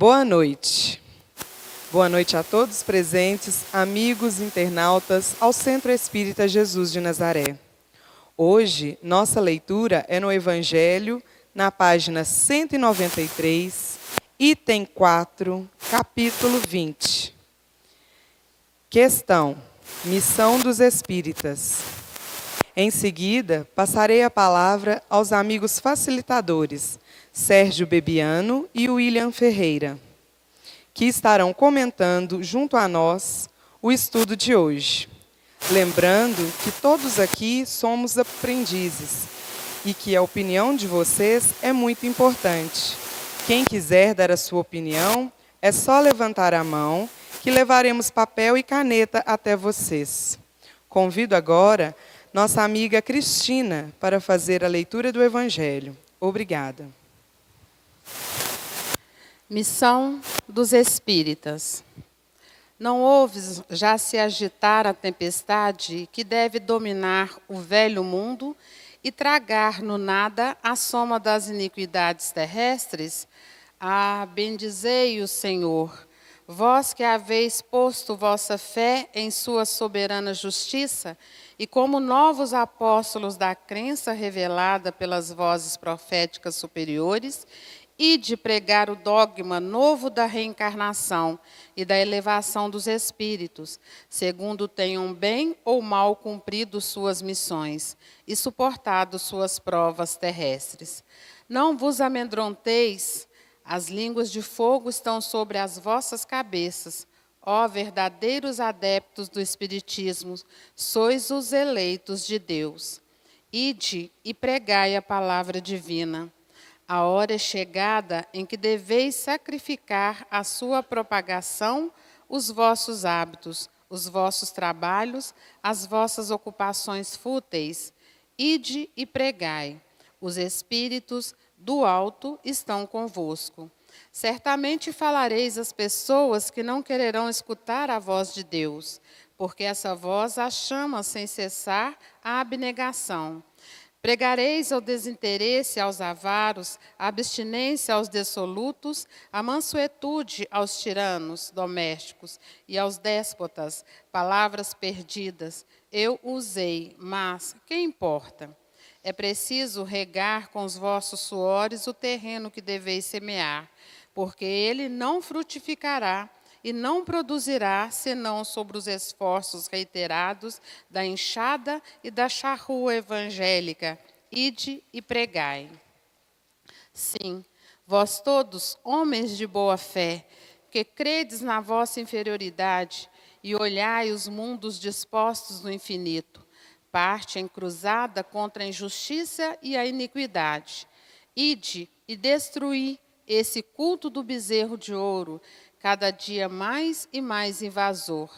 Boa noite. Boa noite a todos presentes, amigos, internautas, ao Centro Espírita Jesus de Nazaré. Hoje, nossa leitura é no Evangelho, na página 193, item 4, capítulo 20. Questão: Missão dos Espíritas. Em seguida, passarei a palavra aos amigos facilitadores, Sérgio Bebiano e William Ferreira, que estarão comentando junto a nós o estudo de hoje. Lembrando que todos aqui somos aprendizes e que a opinião de vocês é muito importante. Quem quiser dar a sua opinião, é só levantar a mão, que levaremos papel e caneta até vocês. Convido agora nossa amiga Cristina para fazer a leitura do Evangelho. Obrigada. Missão dos Espíritas. Não ouves já se agitar a tempestade que deve dominar o velho mundo e tragar no nada a soma das iniquidades terrestres? Ah, bendizei o Senhor, vós que haveis posto vossa fé em sua soberana justiça e como novos apóstolos da crença revelada pelas vozes proféticas superiores, e de pregar o dogma novo da reencarnação e da elevação dos espíritos, segundo tenham bem ou mal cumprido suas missões e suportado suas provas terrestres. Não vos amedronteis, as línguas de fogo estão sobre as vossas cabeças. Ó verdadeiros adeptos do Espiritismo, sois os eleitos de Deus. Ide e pregai a palavra divina. A hora é chegada em que deveis sacrificar à sua propagação os vossos hábitos, os vossos trabalhos, as vossas ocupações fúteis. Ide e pregai. Os espíritos do alto estão convosco. Certamente falareis às pessoas que não quererão escutar a voz de Deus, porque essa voz as chama sem cessar à abnegação. Pregareis ao desinteresse aos avaros, a abstinência aos dissolutos, a mansuetude aos tiranos domésticos e aos déspotas, palavras perdidas. Eu usei, mas que importa? É preciso regar com os vossos suores o terreno que deveis semear, porque ele não frutificará e não produzirá senão sobre os esforços reiterados da enxada e da charrua evangélica. Ide e pregai. Sim, vós todos, homens de boa fé, que credes na vossa inferioridade e olhai os mundos dispostos no infinito, parte encruzada contra a injustiça e a iniquidade. Ide e destruí esse culto do bezerro de ouro, cada dia mais e mais invasor.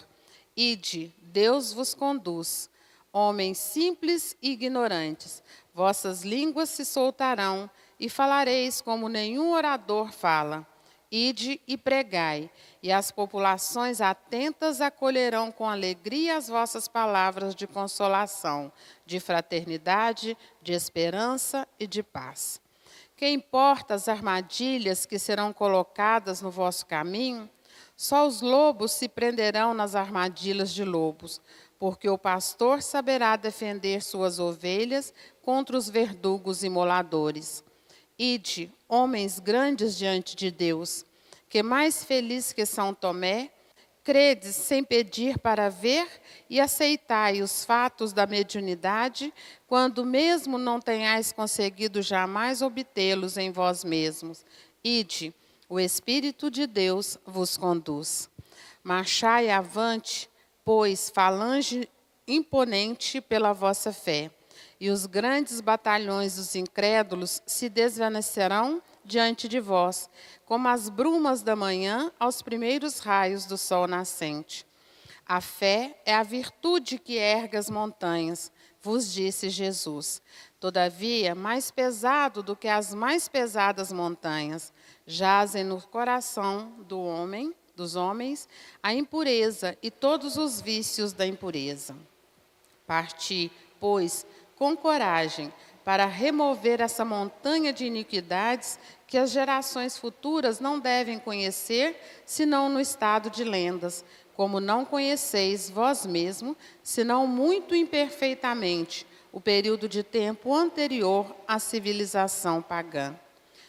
Ide, Deus vos conduz. Homens simples e ignorantes, vossas línguas se soltarão e falareis como nenhum orador fala. Ide e pregai, e as populações atentas acolherão com alegria as vossas palavras de consolação, de fraternidade, de esperança e de paz. Que importa as armadilhas que serão colocadas no vosso caminho? Só os lobos se prenderão nas armadilhas de lobos, porque o pastor saberá defender suas ovelhas contra os verdugos imoladores. Ide, homens grandes diante de Deus, que mais feliz que São Tomé, credes sem pedir para ver e aceitai os fatos da mediunidade, quando mesmo não tenhais conseguido jamais obtê-los em vós mesmos. Ide, o Espírito de Deus vos conduz. Marchai avante, pois falange imponente pela vossa fé, e os grandes batalhões dos incrédulos se desvanecerão diante de vós, como as brumas da manhã aos primeiros raios do sol nascente. A fé é a virtude que ergue as montanhas, vos disse Jesus. Todavia, mais pesado do que as mais pesadas montanhas, jazem no coração dos homens, a impureza e todos os vícios da impureza. Parti, pois, com coragem, para remover essa montanha de iniquidades que as gerações futuras não devem conhecer, senão no estado de lendas, como não conheceis vós mesmo, senão muito imperfeitamente, o período de tempo anterior à civilização pagã.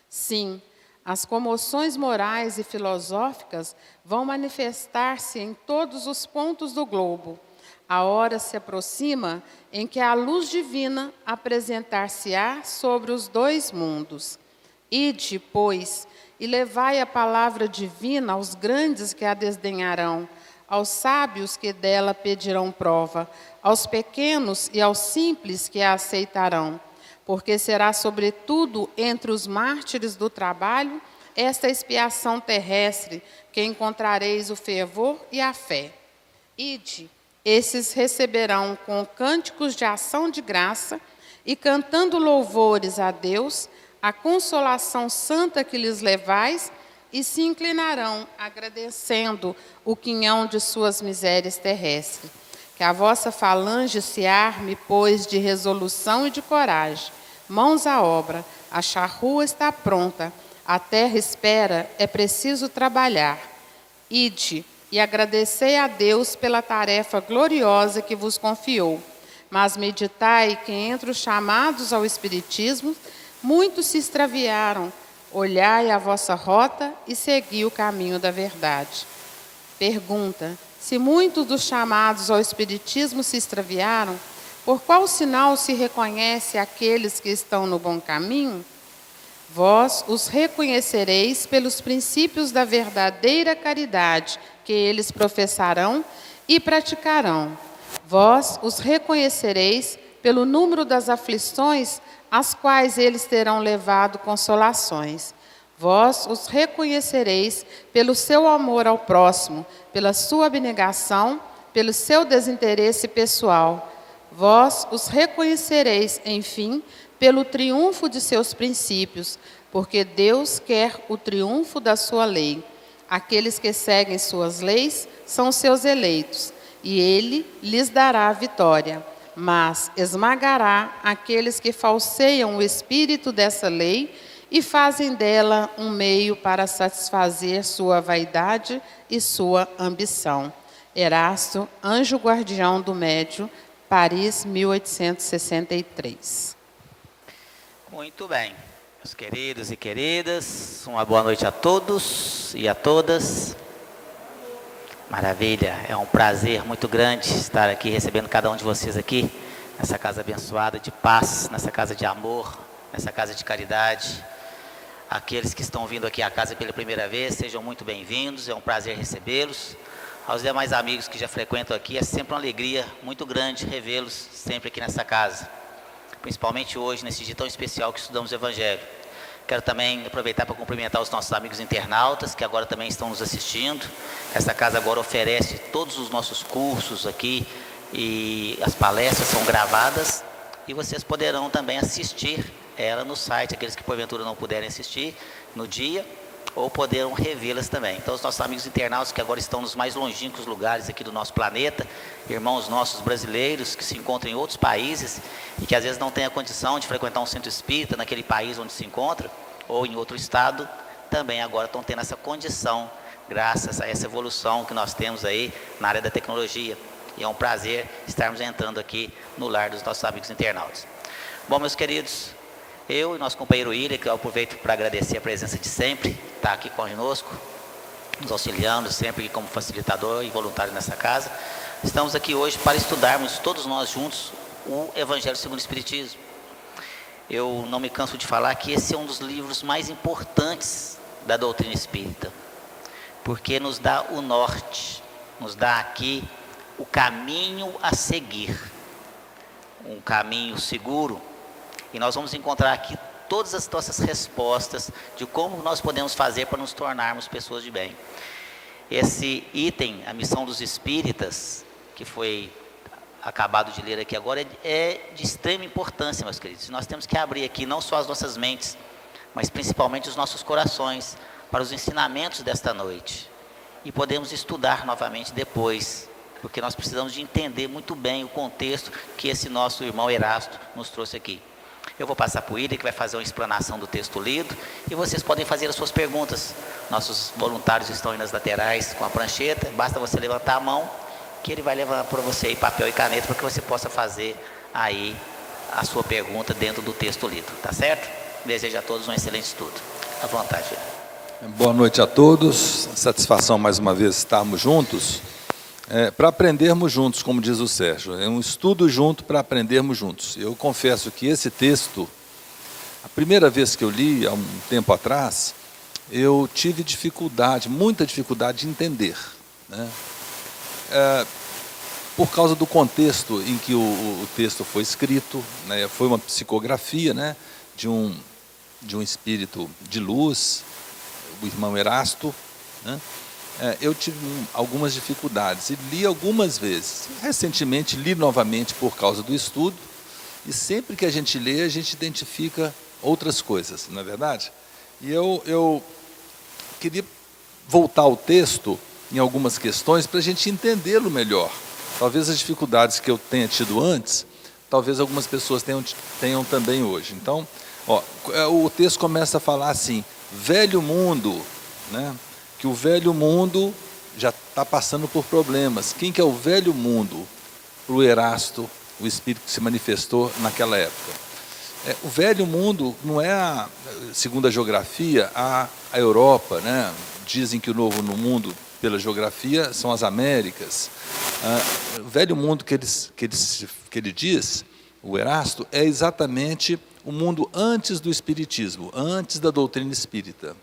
Sim, as comoções morais e filosóficas vão manifestar-se em todos os pontos do globo. A hora se aproxima em que a luz divina apresentar-se-á sobre os dois mundos. Ide, pois, e levai a palavra divina aos grandes que a desdenharão, aos sábios que dela pedirão prova, aos pequenos e aos simples que a aceitarão. Porque será, sobretudo, entre os mártires do trabalho, esta expiação terrestre, que encontrareis o fervor e a fé. Ide, esses receberão com cânticos de ação de graça e cantando louvores a Deus, a consolação santa que lhes levais, e se inclinarão, agradecendo o quinhão de suas misérias terrestres. Que a vossa falange se arme, pois, de resolução e de coragem. Mãos à obra, a charrua está pronta, a terra espera, é preciso trabalhar. Ide e agradecei a Deus pela tarefa gloriosa que vos confiou. Mas meditai que entre os chamados ao Espiritismo, muitos se extraviaram. Olhai a vossa rota e segui o caminho da verdade. Pergunta: se muitos dos chamados ao Espiritismo se extraviaram, por qual sinal se reconhece aqueles que estão no bom caminho? Vós os reconhecereis pelos princípios da verdadeira caridade que eles professarão e praticarão. Vós os reconhecereis pelo número das aflições às quais eles terão levado consolações. Vós os reconhecereis pelo seu amor ao próximo, pela sua abnegação, pelo seu desinteresse pessoal. Vós os reconhecereis, enfim, pelo triunfo de seus princípios, porque Deus quer o triunfo da sua lei. Aqueles que seguem suas leis são seus eleitos, e ele lhes dará a vitória. Mas esmagará aqueles que falseiam o espírito dessa lei e fazem dela um meio para satisfazer sua vaidade e sua ambição. Erasto, anjo guardião do médio, Paris, 1863. Muito bem, meus queridos e queridas, uma boa noite a todos e a todas. Maravilha, é um prazer muito grande estar aqui recebendo cada um de vocês aqui, nessa casa abençoada de paz, nessa casa de amor, nessa casa de caridade. Aqueles que estão vindo aqui à casa pela primeira vez, sejam muito bem-vindos, é um prazer recebê-los. Aos demais amigos que já frequentam aqui, é sempre uma alegria muito grande revê-los sempre aqui nessa casa. Principalmente hoje, nesse dia tão especial que estudamos o Evangelho. Quero também aproveitar para cumprimentar os nossos amigos internautas, que agora também estão nos assistindo. Essa casa agora oferece todos os nossos cursos aqui, e as palestras são gravadas, e vocês poderão também assistir ela no site, aqueles que porventura não puderem assistir no dia, ou poderão revê-las também. Então, os nossos amigos internautas que agora estão nos mais longínquos lugares aqui do nosso planeta, irmãos nossos brasileiros que se encontram em outros países e que às vezes não têm a condição de frequentar um centro espírita naquele país onde se encontra, ou em outro estado, também agora estão tendo essa condição, graças a essa evolução que nós temos aí na área da tecnologia. E é um prazer estarmos entrando aqui no lar dos nossos amigos internautas. Bom, meus queridos, eu e nosso companheiro William, que eu aproveito para agradecer a presença de sempre, está aqui conosco, nos auxiliando sempre como facilitador e voluntário nessa casa. Estamos aqui hoje para estudarmos todos nós juntos o Evangelho segundo o Espiritismo. Eu não me canso de falar que esse é um dos livros mais importantes da doutrina espírita, porque nos dá o norte, nos dá aqui o caminho a seguir, um caminho seguro. E nós vamos encontrar aqui todas as nossas respostas de como nós podemos fazer para nos tornarmos pessoas de bem. Esse item, a missão dos espíritas, que foi acabado de ler aqui agora, é de extrema importância, meus queridos. Nós temos que abrir aqui não só as nossas mentes, mas principalmente os nossos corações para os ensinamentos desta noite. E podemos estudar novamente depois, porque nós precisamos de entender muito bem o contexto que esse nosso irmão Erasto nos trouxe aqui. Eu vou passar para o William, que vai fazer uma explanação do texto lido, e vocês podem fazer as suas perguntas. Nossos voluntários estão aí nas laterais com a prancheta, basta você levantar a mão, que ele vai levar para você aí papel e caneta, para que você possa fazer aí a sua pergunta dentro do texto lido, tá certo? Desejo a todos um excelente estudo. À vontade. Boa noite a todos, satisfação mais uma vez estarmos juntos, para aprendermos juntos, como diz o Sérgio, é um estudo junto para aprendermos juntos. Eu confesso que esse texto, a primeira vez que eu li, há um tempo atrás, eu tive dificuldade, muita dificuldade de entender, né? Por causa do contexto em que o texto foi escrito, né? Foi uma psicografia, né? de um espírito de luz, o irmão Erasto, né? Eu tive algumas dificuldades e li algumas vezes. Recentemente li novamente por causa do estudo, e sempre que a gente lê, a gente identifica outras coisas, não é verdade? E eu queria voltar ao texto em algumas questões para a gente entendê-lo melhor. Talvez as dificuldades que eu tenha tido antes, talvez algumas pessoas tenham também hoje. Então, o texto começa a falar assim: velho mundo, né? Que o velho mundo já está passando por problemas. Quem que é o velho mundo? Para o Erasto, o espírito que se manifestou naquela época. O velho mundo não é, segundo a geografia, a Europa, né? Dizem que o novo no mundo, pela geografia, são as Américas. O velho mundo que ele diz, o Erasto, é exatamente o mundo antes do espiritismo, antes da doutrina espírita.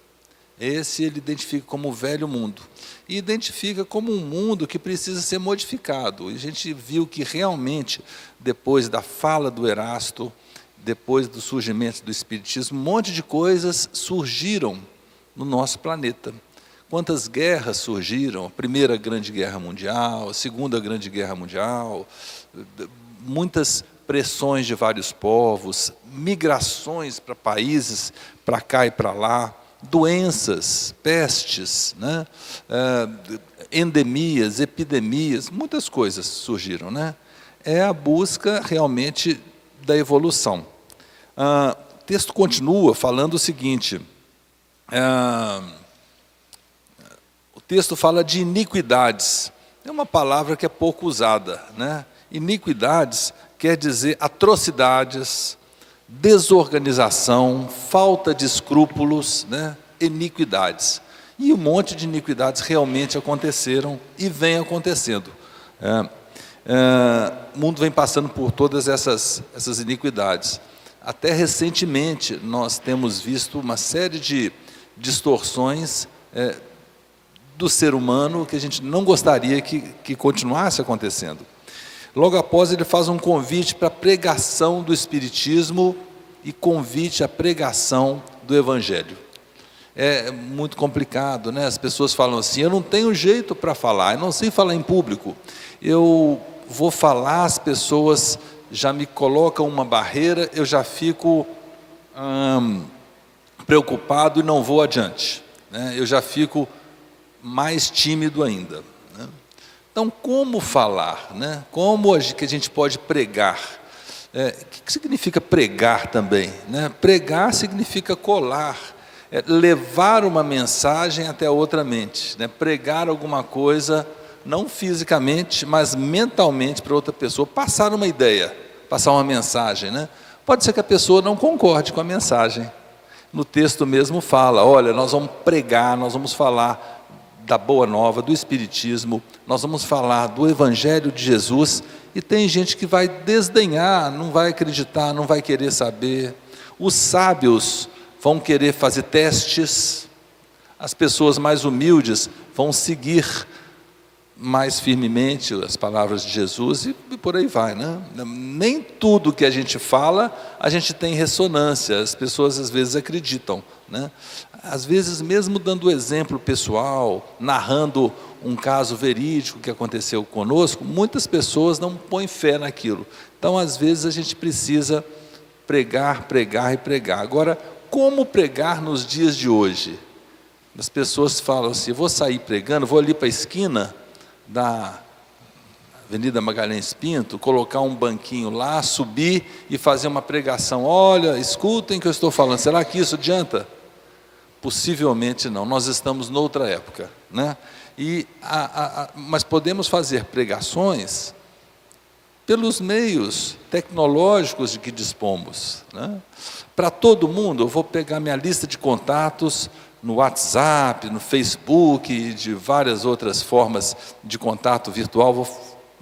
Esse ele identifica como o velho mundo. E identifica como um mundo que precisa ser modificado. E a gente viu que realmente, depois da fala do Erasto, depois do surgimento do espiritismo, um monte de coisas surgiram no nosso planeta. Quantas guerras surgiram? A Primeira Grande Guerra Mundial, a Segunda Grande Guerra Mundial, muitas pressões de vários povos, migrações para países, para cá e para lá, doenças, pestes, né? Endemias, epidemias, muitas coisas surgiram, né? É a busca realmente da evolução. O texto continua falando o seguinte: o texto fala de iniquidades. É uma palavra que é pouco usada, né? Iniquidades quer dizer atrocidades, desorganização, falta de escrúpulos, né? Iniquidades. E um monte de iniquidades realmente aconteceram e vem acontecendo. O mundo vem passando por todas essas iniquidades. Até recentemente nós temos visto uma série de distorções do ser humano que a gente não gostaria que continuasse acontecendo. Logo após, ele faz um convite para a pregação do Espiritismo e convite à pregação do Evangelho. É muito complicado, né? As pessoas falam assim: eu não tenho jeito para falar, eu não sei falar em público, eu vou falar, as pessoas já me colocam uma barreira, eu já fico preocupado e não vou adiante, né? Eu já fico mais tímido ainda, né? Então, como falar, né? Como que a gente pode pregar? O que significa pregar também, né? Pregar significa colar, levar uma mensagem até outra mente, né? Pregar alguma coisa, não fisicamente, mas mentalmente para outra pessoa, passar uma ideia, passar uma mensagem, né? Pode ser que a pessoa não concorde com a mensagem. No texto mesmo fala: olha, nós vamos pregar, nós vamos falar da Boa Nova, do Espiritismo, nós vamos falar do Evangelho de Jesus, e tem gente que vai desdenhar, não vai acreditar, não vai querer saber. Os sábios vão querer fazer testes, as pessoas mais humildes vão seguir mais firmemente as palavras de Jesus, e por aí vai, né? Nem tudo que a gente fala, a gente tem ressonância, as pessoas às vezes acreditam, né? Às vezes mesmo dando exemplo pessoal, narrando um caso verídico que aconteceu conosco, muitas pessoas não põem fé naquilo. Então às vezes a gente precisa pregar, pregar e pregar. Agora, como pregar nos dias de hoje? As pessoas falam assim: vou sair pregando, vou ali para a esquina da Avenida Magalhães Pinto, colocar um banquinho lá, subir e fazer uma pregação. Olha, escutem o que eu estou falando. Será que isso adianta? Possivelmente não. Nós estamos noutra época, né? Mas podemos fazer pregações pelos meios tecnológicos de que dispomos, né? Para todo mundo, eu vou pegar minha lista de contatos no WhatsApp, no Facebook e de várias outras formas de contato virtual,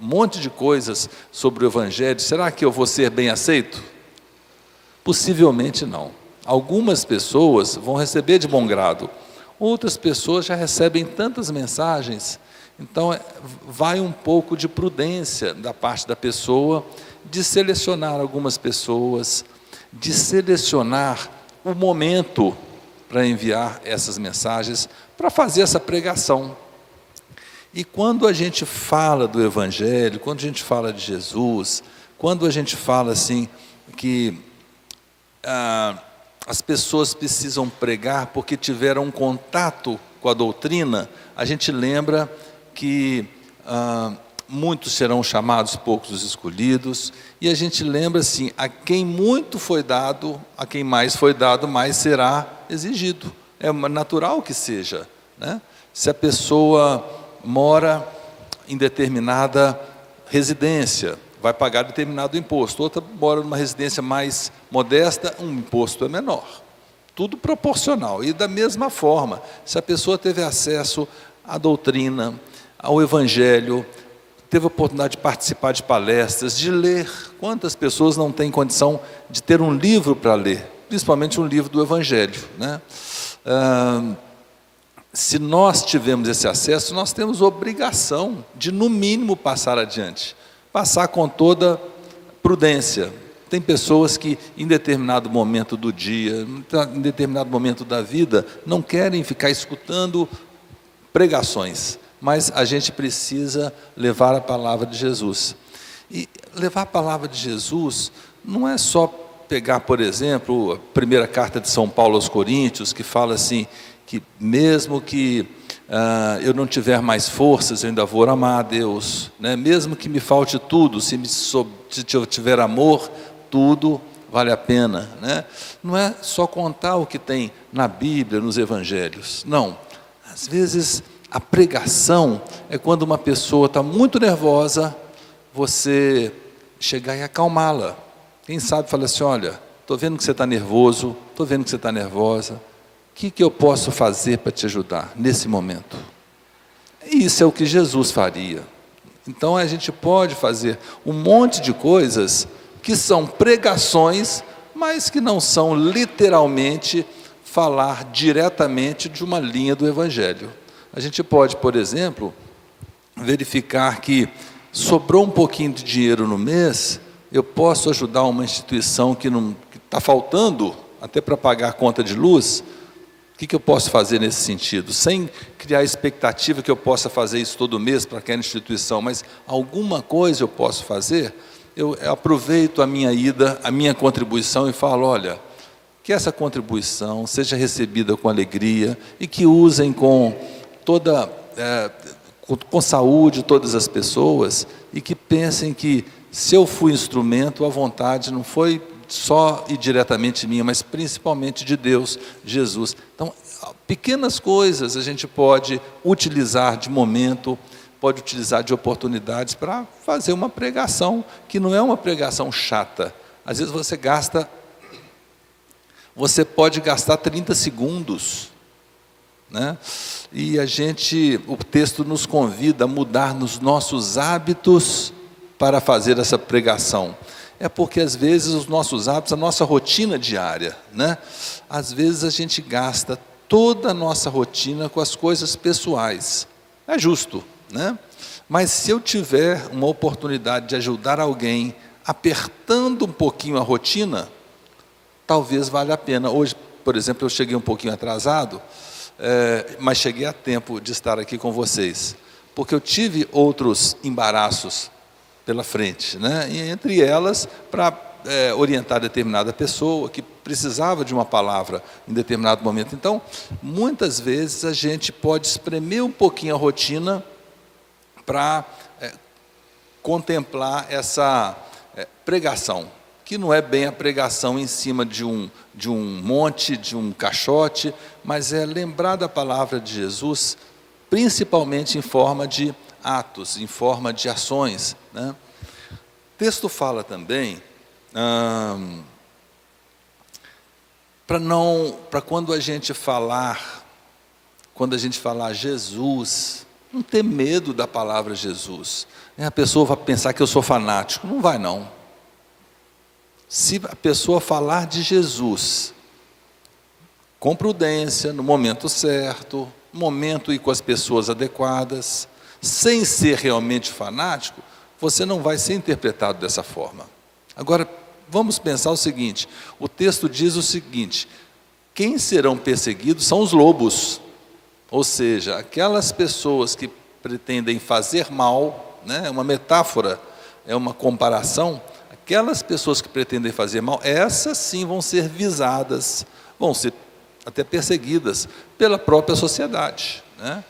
um monte de coisas sobre o Evangelho. Será que eu vou ser bem aceito? Possivelmente não. Algumas pessoas vão receber de bom grado, outras pessoas já recebem tantas mensagens. Então, vai um pouco de prudência da parte da pessoa, de selecionar algumas pessoas, de selecionar o momento para enviar essas mensagens, para fazer essa pregação. E quando a gente fala do Evangelho, quando a gente fala de Jesus, quando a gente fala assim, que as pessoas precisam pregar porque tiveram um contato com a doutrina, a gente lembra que muitos serão chamados, poucos os escolhidos, e a gente lembra assim, a quem muito foi dado, a quem mais foi dado, mais será exigido. É natural que seja, né? Se a pessoa mora em determinada residência, vai pagar determinado imposto. Outra mora numa residência mais modesta, um imposto é menor. Tudo proporcional. E da mesma forma, se a pessoa teve acesso à doutrina, ao Evangelho, teve a oportunidade de participar de palestras, de ler. Quantas pessoas não têm condição de ter um livro para ler? Principalmente um livro do Evangelho, né? Se nós tivermos esse acesso, nós temos obrigação de, no mínimo, passar adiante. Passar com toda prudência. Tem pessoas que, em determinado momento do dia, em determinado momento da vida, não querem ficar escutando pregações, mas a gente precisa levar a palavra de Jesus. E levar a palavra de Jesus não é só pegar, por exemplo, a primeira carta de São Paulo aos Coríntios, que fala assim, que mesmo que eu não tiver mais forças, eu ainda vou amar a Deus, né? Mesmo que me falte tudo, se eu tiver amor, tudo vale a pena, né? Não é só contar o que tem na Bíblia, nos Evangelhos, não. Às vezes a pregação é quando uma pessoa está muito nervosa, você chegar e acalmá-la. Quem sabe fala assim, olha, estou vendo que você está nervoso, estou vendo que você está nervosa, o que eu posso fazer para te ajudar nesse momento? E isso é o que Jesus faria. Então a gente pode fazer um monte de coisas que são pregações, mas que não são literalmente falar diretamente de uma linha do Evangelho. A gente pode, por exemplo, verificar que sobrou um pouquinho de dinheiro no mês, eu posso ajudar uma instituição que está faltando, até para pagar a conta de luz. O que eu posso fazer nesse sentido? Sem criar expectativa que eu possa fazer isso todo mês para aquela instituição, mas alguma coisa eu posso fazer, eu aproveito a minha ida, a minha contribuição e falo, olha, que essa contribuição seja recebida com alegria e que usem com saúde todas as pessoas e que pensem que se eu fui instrumento, a vontade não foi só e diretamente minha, mas principalmente de Deus, Jesus. Então, pequenas coisas a gente pode utilizar de momento, pode utilizar de oportunidades para fazer uma pregação, que não é uma pregação chata. Às vezes você pode gastar 30 segundos, né? E o texto nos convida a mudar nos nossos hábitos para fazer essa pregação. É porque às vezes os nossos hábitos, a nossa rotina diária, né? Às vezes a gente gasta toda a nossa rotina com as coisas pessoais. É justo, né? Mas se eu tiver uma oportunidade de ajudar alguém, apertando um pouquinho a rotina, talvez valha a pena. Hoje, por exemplo, eu cheguei um pouquinho atrasado, mas cheguei a tempo de estar aqui com vocês, porque eu tive outros embaraços pela frente, né? E entre elas, para orientar determinada pessoa que precisava de uma palavra em determinado momento. Então, muitas vezes a gente pode espremer um pouquinho a rotina para contemplar essa pregação, que não é bem a pregação em cima de um monte, de um caixote, mas é lembrar da palavra de Jesus, principalmente em forma de atos, em forma de ações, né? O texto fala também, para quando a gente falar Jesus, não ter medo da palavra Jesus. A pessoa vai pensar que eu sou fanático. Não vai, não. Se a pessoa falar de Jesus com prudência, no momento certo, no momento e com as pessoas adequadas, sem ser realmente fanático, você não vai ser interpretado dessa forma. Agora, vamos pensar o seguinte, o texto diz o seguinte, quem serão perseguidos são os lobos, ou seja, aquelas pessoas que pretendem fazer mal, né, é uma metáfora, é uma comparação, aquelas pessoas que pretendem fazer mal, essas sim vão ser visadas, vão ser até perseguidas pela própria sociedade, né?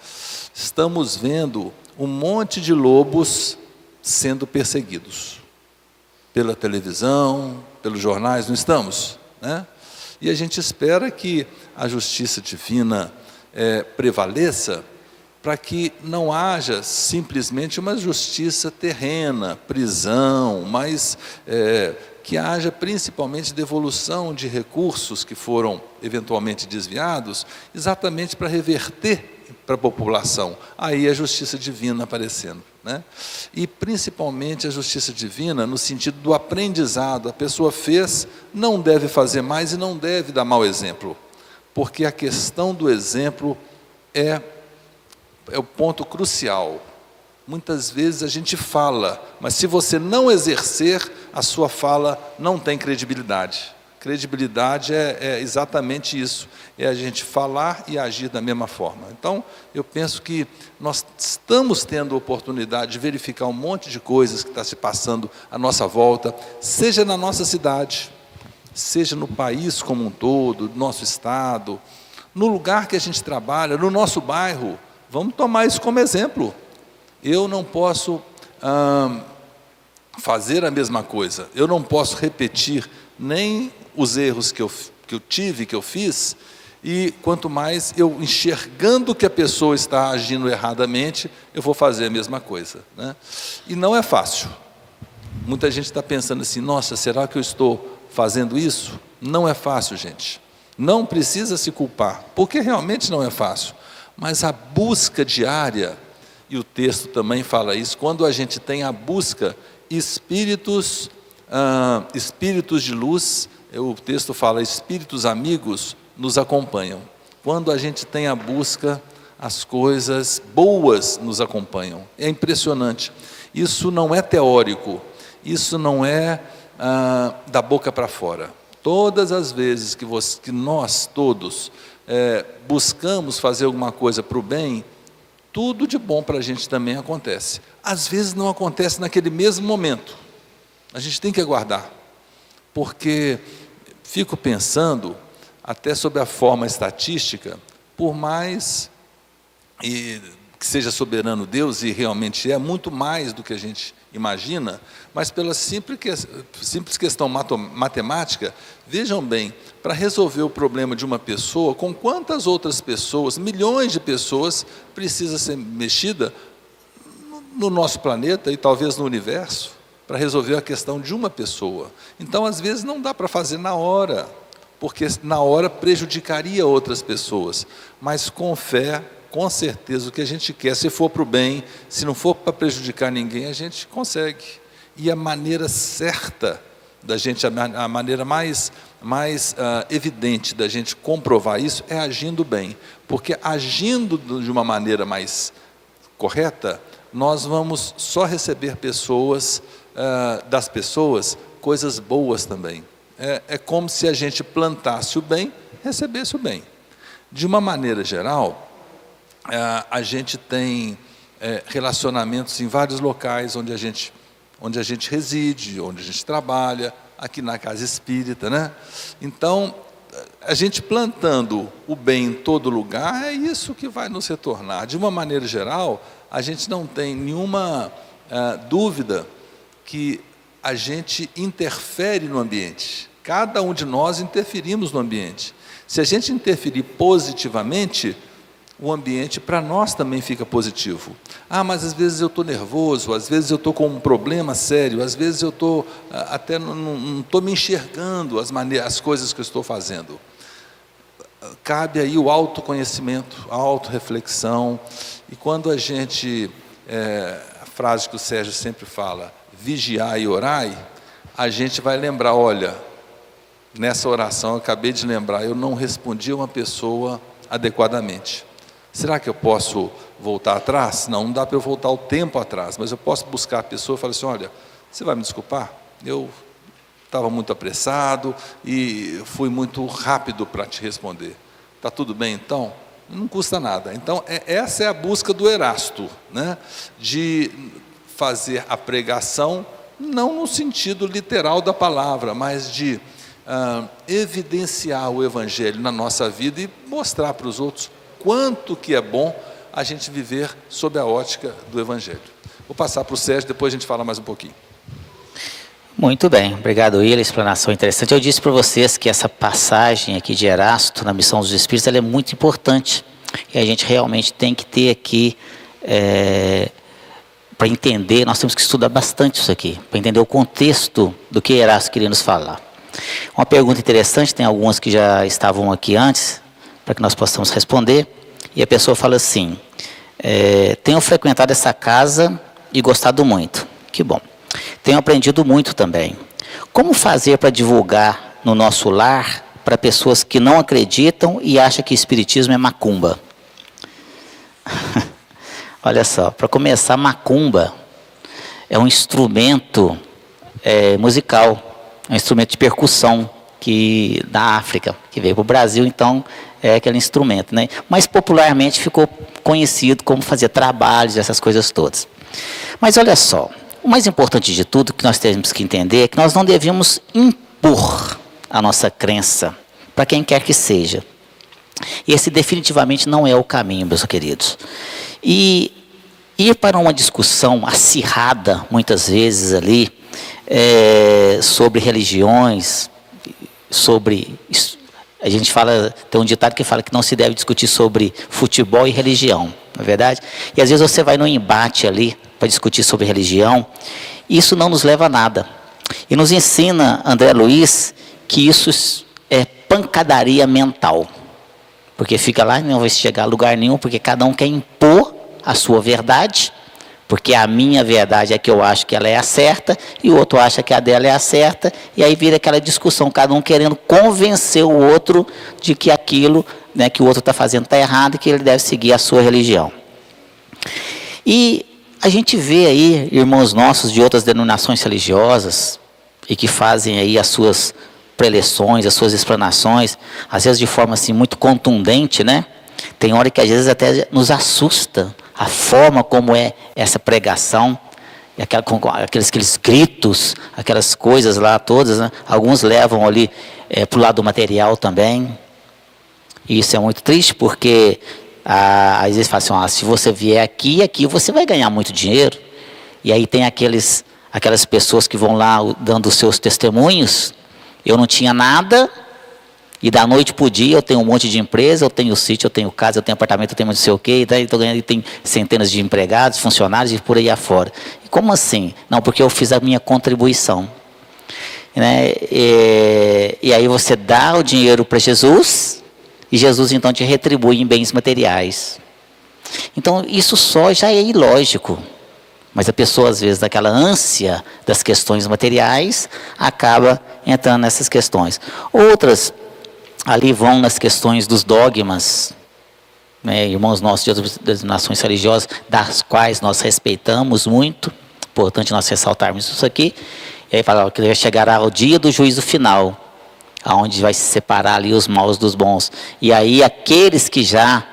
Estamos vendo um monte de lobos sendo perseguidos pela televisão, pelos jornais, não estamos, né? E a gente espera que a justiça divina prevaleça, para que não haja simplesmente uma justiça terrena, prisão, mas que haja principalmente devolução de recursos que foram eventualmente desviados, exatamente para reverter para a população. Aí a justiça divina aparecendo, né? E principalmente a justiça divina no sentido do aprendizado. A pessoa fez, não deve fazer mais e não deve dar mau exemplo, porque a questão do exemplo é o ponto crucial. Muitas vezes a gente fala, mas se você não exercer, a sua fala não tem credibilidade. Credibilidade é exatamente isso, é a gente falar e agir da mesma forma. Então, eu penso que nós estamos tendo a oportunidade de verificar um monte de coisas que está se passando à nossa volta, seja na nossa cidade, seja no país como um todo, no nosso estado, no lugar que a gente trabalha, no nosso bairro. Vamos tomar isso como exemplo. Eu não posso fazer a mesma coisa, eu não posso repetir nem os erros que eu tive, que eu fiz, e quanto mais eu enxergando que a pessoa está agindo erradamente, eu vou fazer a mesma coisa, né? E não é fácil. Muita gente está pensando assim, nossa, será que eu estou fazendo isso? Não é fácil, gente. Não precisa se culpar, porque realmente não é fácil. Mas a busca diária, e o texto também fala isso, quando a gente tem a busca, espíritos de luz, o texto fala, espíritos amigos nos acompanham. Quando a gente tem a busca, as coisas boas nos acompanham. É impressionante. Isso não é teórico, isso não é da boca para fora. Todas as vezes que nós todos buscamos fazer alguma coisa para o bem, tudo de bom para a gente também acontece. Às vezes não acontece naquele mesmo momento. A gente tem que aguardar, porque fico pensando, até sobre a forma estatística, por mais que seja soberano Deus, e realmente é muito mais do que a gente imagina, mas pela simples questão matemática, vejam bem, para resolver o problema de uma pessoa, com quantas outras pessoas, milhões de pessoas, precisa ser mexida no nosso planeta e talvez no universo, para resolver a questão de uma pessoa. Então, às vezes, não dá para fazer na hora, porque na hora prejudicaria outras pessoas, mas com fé, com certeza, o que a gente quer, se for para o bem, se não for para prejudicar ninguém, a gente consegue. E a maneira certa da gente, a maneira mais evidente da gente comprovar isso é agindo bem, porque agindo de uma maneira mais correta, nós vamos só receber das pessoas coisas boas também. É como se a gente plantasse o bem, recebesse o bem. De uma maneira geral, a gente tem relacionamentos em vários locais onde a gente reside, onde a gente trabalha, aqui na casa espírita, né? Então, a gente plantando o bem em todo lugar, é isso que vai nos retornar. De uma maneira geral, a gente não tem nenhuma dúvida que a gente interfere no ambiente. Cada um de nós interferimos no ambiente. Se a gente interferir positivamente, o ambiente para nós também fica positivo. Mas às vezes eu estou nervoso, às vezes eu estou com um problema sério, às vezes eu estou até não estou me enxergando as coisas que eu estou fazendo. Cabe aí o autoconhecimento, a autorreflexão. E quando a gente, a frase que o Sérgio sempre fala, vigiai e orai, a gente vai lembrar, olha, nessa oração eu acabei de lembrar, eu não respondi a uma pessoa adequadamente. Será que eu posso voltar atrás? Não dá para eu voltar o tempo atrás, mas eu posso buscar a pessoa e falar assim, olha, você vai me desculpar? Eu estava muito apressado e fui muito rápido para te responder. Está tudo bem então? Não custa nada. Então, essa é a busca do Erasto, né? De fazer a pregação, não no sentido literal da palavra, mas de evidenciar o Evangelho na nossa vida e mostrar para os outros quanto que é bom a gente viver sob a ótica do Evangelho. Vou passar para o Sérgio, depois a gente fala mais um pouquinho. Muito bem, obrigado, William, explanação interessante. Eu disse para vocês que essa passagem aqui de Erasto, na Missão dos Espíritos, ela é muito importante. E a gente realmente tem que ter aqui, para entender, nós temos que estudar bastante isso aqui, para entender o contexto do que Erasto queria nos falar. Uma pergunta interessante, tem algumas que já estavam aqui antes, para que nós possamos responder, e a pessoa fala assim, tenho frequentado essa casa e gostado muito, que bom, tenho aprendido muito também, como fazer para divulgar no nosso lar, para pessoas que não acreditam e acham que espiritismo é macumba? Olha só, para começar, macumba é um instrumento musical, é um instrumento de percussão da África, que veio para o Brasil, então é aquele instrumento, né? Mas popularmente ficou conhecido como fazer trabalhos, essas coisas todas. Mas olha só, o mais importante de tudo que nós temos que entender é que nós não devemos impor a nossa crença para quem quer que seja. E esse definitivamente não é o caminho, meus queridos. E ir para uma discussão acirrada, muitas vezes ali, sobre religiões, a gente fala, tem um ditado que fala que não se deve discutir sobre futebol e religião, não é verdade? E às vezes você vai num embate ali para discutir sobre religião, e isso não nos leva a nada. E nos ensina André Luiz que isso é pancadaria mental, porque fica lá e não vai chegar a lugar nenhum, porque cada um quer impor a sua verdade, porque a minha verdade é que eu acho que ela é a certa, e o outro acha que a dela é a certa, e aí vira aquela discussão, cada um querendo convencer o outro de que aquilo, né, que o outro está fazendo está errado, e que ele deve seguir a sua religião. E a gente vê aí irmãos nossos de outras denominações religiosas, e que fazem aí as suas preleções, as suas explanações, às vezes de forma assim muito contundente, né? Tem hora que às vezes até nos assusta a forma como é essa pregação, e aqueles gritos, aquelas coisas lá todas, né? Alguns levam ali para o lado material também, e isso é muito triste, porque às vezes falam assim, se você vier aqui você vai ganhar muito dinheiro, e aí tem aquelas pessoas que vão lá dando os seus testemunhos, eu não tinha nada, e da noite para o dia eu tenho um monte de empresa, eu tenho sítio, eu tenho casa, eu tenho apartamento, eu tenho não sei o quê, estou ganhando, e tem centenas de empregados, funcionários e por aí afora. E como assim? Não, porque eu fiz a minha contribuição. Né? E aí você dá o dinheiro para Jesus, e Jesus então te retribui em bens materiais. Então isso só já é ilógico. Mas a pessoa, às vezes, daquela ânsia das questões materiais, acaba entrando nessas questões. Outras ali vão nas questões dos dogmas, né? Irmãos nossos de outras denominações religiosas, das quais nós respeitamos muito, importante nós ressaltarmos isso aqui. E aí fala que chegará o dia do juízo final, aonde vai se separar ali os maus dos bons. E aí aqueles que já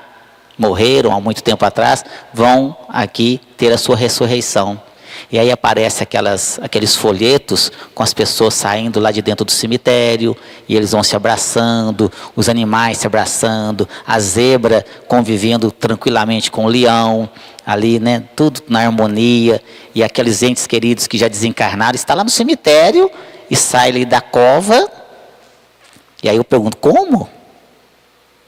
morreram há muito tempo atrás, vão aqui ter a sua ressurreição. E aí aparece aqueles folhetos com as pessoas saindo lá de dentro do cemitério, e eles vão se abraçando, os animais se abraçando, a zebra convivendo tranquilamente com o leão, ali, né, tudo na harmonia, e aqueles entes queridos que já desencarnaram, está lá no cemitério, e sai ali da cova, e aí eu pergunto, como?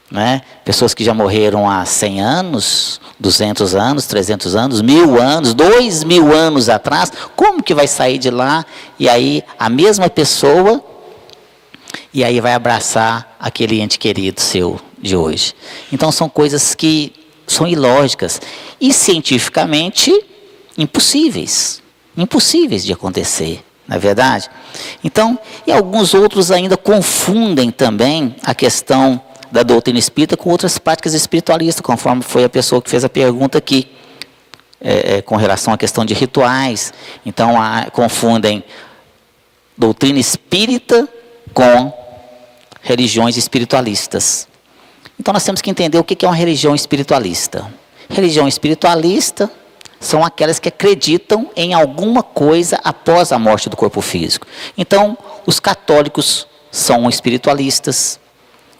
Né? Pessoas que já morreram há 100 anos, 200 anos, 300 anos, 1000 anos, 2000 anos atrás, como que vai sair de lá? E aí a mesma pessoa, e aí vai abraçar aquele ente querido seu de hoje. Então são coisas que são ilógicas e cientificamente impossíveis de acontecer, não é verdade? Então, e alguns outros ainda confundem também a questão da doutrina espírita com outras práticas espiritualistas, conforme foi a pessoa que fez a pergunta aqui, com relação à questão de rituais. Então, confundem doutrina espírita com religiões espiritualistas. Então, nós temos que entender o que é uma religião espiritualista. Religião espiritualista são aquelas que acreditam em alguma coisa após a morte do corpo físico. Então, os católicos são espiritualistas,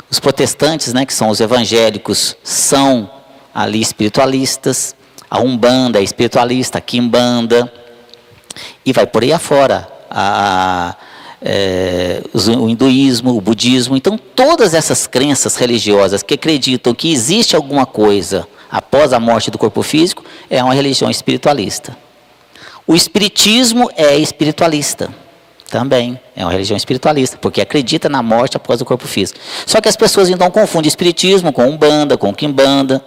os protestantes, né, que são os evangélicos, são ali espiritualistas, a Umbanda é espiritualista, a Quimbanda, e vai por aí afora, o hinduísmo, o budismo. Então, todas essas crenças religiosas que acreditam que existe alguma coisa após a morte do corpo físico, é uma religião espiritualista. O espiritismo é espiritualista. Também é uma religião espiritualista, porque acredita na morte após o corpo físico. Só que as pessoas então confundem espiritismo com Umbanda, com Quimbanda,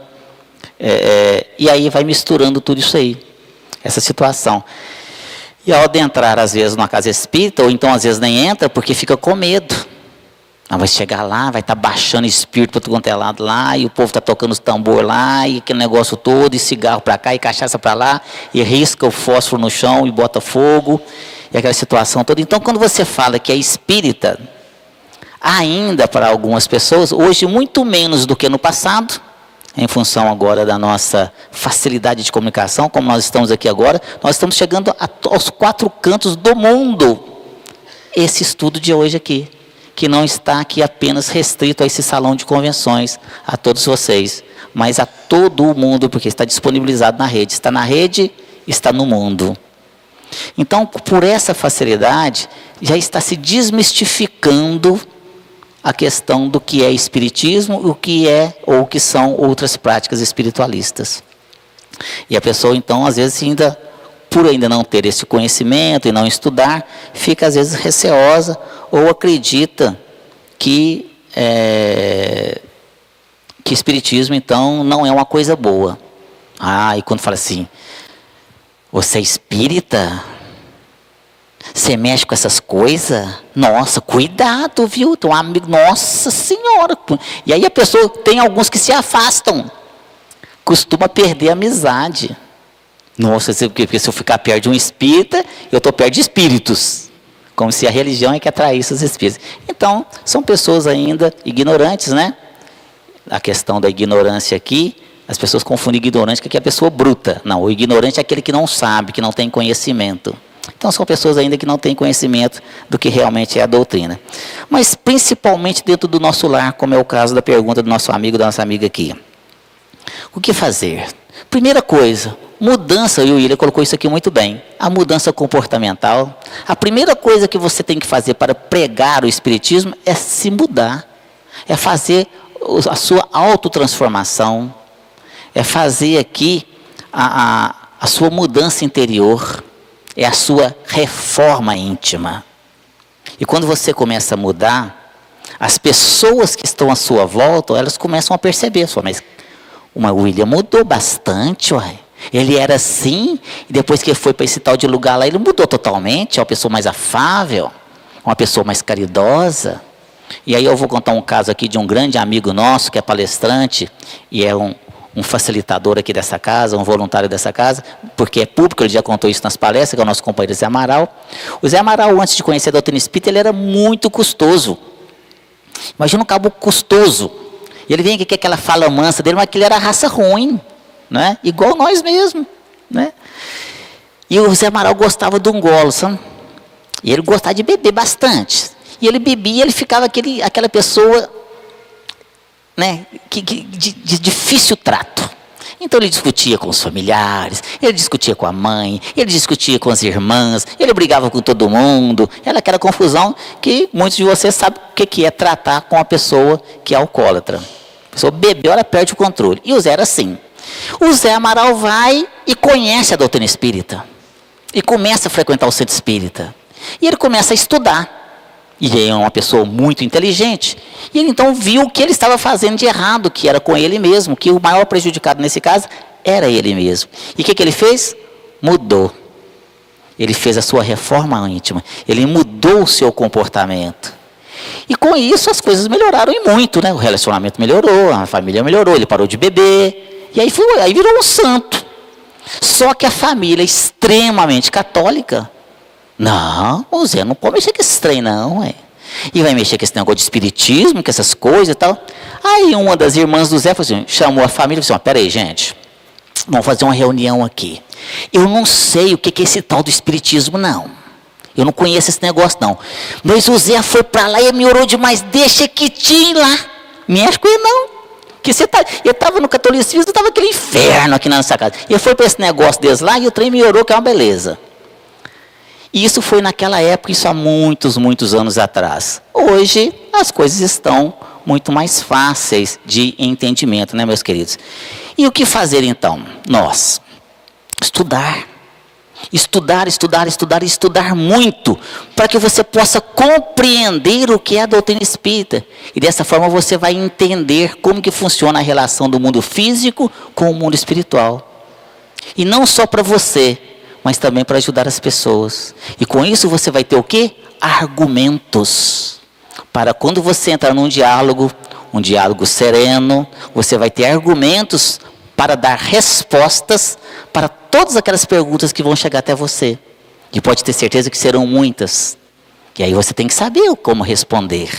e aí vai misturando tudo isso aí, essa situação. E ao adentrar, às vezes, numa casa espírita, ou então às vezes nem entra, porque fica com medo. Vai chegar lá, vai estar baixando espírito para todo quanto é lado lá, e o povo está tocando os tambor lá, e aquele negócio todo, e cigarro para cá, e cachaça para lá, e risca o fósforo no chão, e bota fogo, e aquela situação toda. Então, quando você fala que é espírita, ainda para algumas pessoas, hoje muito menos do que no passado, em função agora da nossa facilidade de comunicação, como nós estamos aqui agora, nós estamos chegando aos 4 cantos do mundo. Esse estudo de hoje aqui, que não está aqui apenas restrito a esse salão de convenções, a todos vocês, mas a todo o mundo, porque está disponibilizado na rede. Está na rede, está no mundo. Então, por essa facilidade, já está se desmistificando a questão do que é espiritismo, o que é ou o que são outras práticas espiritualistas. E a pessoa, então, às vezes, por ainda não ter esse conhecimento e não estudar, fica, às vezes, receosa ou acredita que espiritismo, então, não é uma coisa boa. E quando fala assim, você é espírita? Você mexe com essas coisas? Nossa, cuidado, viu? Tem um amigo, nossa senhora. E aí a pessoa, tem alguns que se afastam, costuma perder a amizade. Nossa, porque se eu ficar perto de um espírita, eu estou perto de espíritos. Como se a religião é que atraísse os espíritos. Então, são pessoas ainda ignorantes, né? A questão da ignorância aqui, as pessoas confundem ignorante com a pessoa bruta. Não, o ignorante é aquele que não sabe, que não tem conhecimento. Então, são pessoas ainda que não têm conhecimento do que realmente é a doutrina. Mas, principalmente dentro do nosso lar, como é o caso da pergunta do nosso amigo, da nossa amiga aqui. O que fazer? Primeira coisa, mudança, e o William colocou isso aqui muito bem, a mudança comportamental. A primeira coisa que você tem que fazer para pregar o espiritismo é se mudar, é fazer a sua autotransformação, é fazer aqui a sua mudança interior, é a sua reforma íntima. E quando você começa a mudar, as pessoas que estão à sua volta, elas começam a perceber, mas o William mudou bastante, uai. Ele era assim, e depois que ele foi para esse tal de lugar lá, ele mudou totalmente, é uma pessoa mais afável, uma pessoa mais caridosa. E aí eu vou contar um caso aqui de um grande amigo nosso, que é palestrante, e é um facilitador aqui dessa casa, um voluntário dessa casa, porque é público, ele já contou isso nas palestras, que é o nosso companheiro Zé Amaral. O Zé Amaral, antes de conhecer a doutrina espírita, ele era muito custoso. Imagina um cabo custoso. E ele vem aqui com aquela fala mansa dele, mas aquele era raça ruim, né? Igual nós mesmos, né? E o Zé Amaral gostava de um golo, sabe? E ele gostava de beber bastante. E ele bebia, ele ficava aquela pessoa, né, de difícil trato. Então ele discutia com os familiares, ele discutia com a mãe, ele discutia com as irmãs, ele brigava com todo mundo. Era aquela confusão que muitos de vocês sabem o que é tratar com uma pessoa que é alcoólatra. A pessoa bebeu, ela perde o controle. E o Zé era assim. O Zé Amaral vai e conhece a doutrina espírita. E começa a frequentar o centro espírita. E ele começa a estudar. E ele é uma pessoa muito inteligente. E ele então viu o que ele estava fazendo de errado, que era com ele mesmo, que o maior prejudicado nesse caso era ele mesmo. E o que ele fez? Mudou. Ele fez a sua reforma íntima. Ele mudou o seu comportamento. E com isso as coisas melhoraram e muito, né? O relacionamento melhorou, a família melhorou, ele parou de beber. E aí virou um santo. Só que a família extremamente católica, não, o Zé não pode mexer com esse trem não, e vai mexer com esse negócio de espiritismo, com essas coisas e tal. Aí uma das irmãs do Zé chamou a família e falou assim, peraí gente, vamos fazer uma reunião aqui. Eu não sei o que é esse tal do espiritismo não, eu não conheço esse negócio não, mas o Zé foi para lá e me orou demais, deixa quietinho lá, mexe com ele não. Que eu estava no catolicismo, estava aquele inferno aqui na nossa casa. Ele foi para esse negócio deles lá e o trem me orou, que é uma beleza. E isso foi naquela época, isso há muitos, muitos anos atrás. Hoje, as coisas estão muito mais fáceis de entendimento, né, meus queridos? E o que fazer então? Nós, estudar. Estudar muito, para que você possa compreender o que é a doutrina espírita. E dessa forma você vai entender como que funciona a relação do mundo físico com o mundo espiritual. E não só para você, mas também para ajudar as pessoas. E com isso você vai ter o quê? Argumentos. Para quando você entrar num diálogo, um diálogo sereno, você vai ter argumentos para dar respostas para todas aquelas perguntas que vão chegar até você. E pode ter certeza que serão muitas. E aí você tem que saber como responder.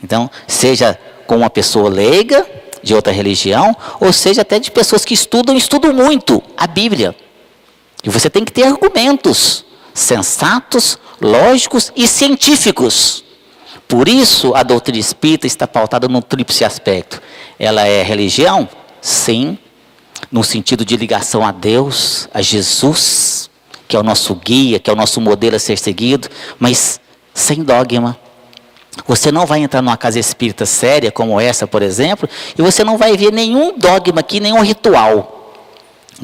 Então, seja com uma pessoa leiga, de outra religião, ou seja até de pessoas que estudam muito a Bíblia. E você tem que ter argumentos sensatos, lógicos e científicos. Por isso, a doutrina espírita está pautada num tríplice aspecto. Ela é religião? Sim, no sentido de ligação a Deus, a Jesus, que é o nosso guia, que é o nosso modelo a ser seguido, mas sem dogma. Você não vai entrar numa casa espírita séria como essa, por exemplo, e você não vai ver nenhum dogma aqui, nenhum ritual.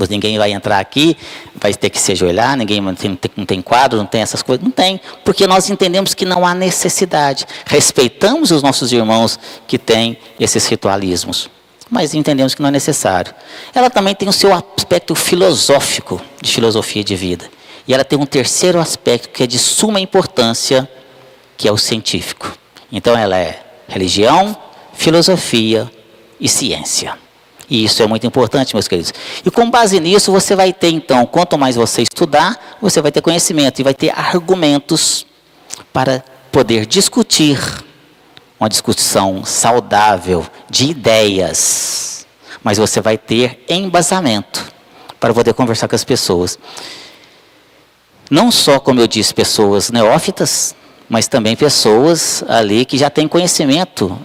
Ninguém vai entrar aqui, vai ter que se ajoelhar, não tem quadro, não tem essas coisas, não tem, porque nós entendemos que não há necessidade. Respeitamos os nossos irmãos que têm esses ritualismos, mas entendemos que não é necessário. Ela também tem o seu aspecto filosófico, de filosofia de vida. E ela tem um terceiro aspecto que é de suma importância, que é o científico. Então ela é religião, filosofia e ciência. E isso é muito importante, meus queridos. E com base nisso, você vai ter, então, quanto mais você estudar, você vai ter conhecimento e vai ter argumentos para poder discutir uma discussão saudável de ideias. Mas você vai ter embasamento para poder conversar com as pessoas. Não só, como eu disse, pessoas neófitas, mas também pessoas ali que já têm conhecimento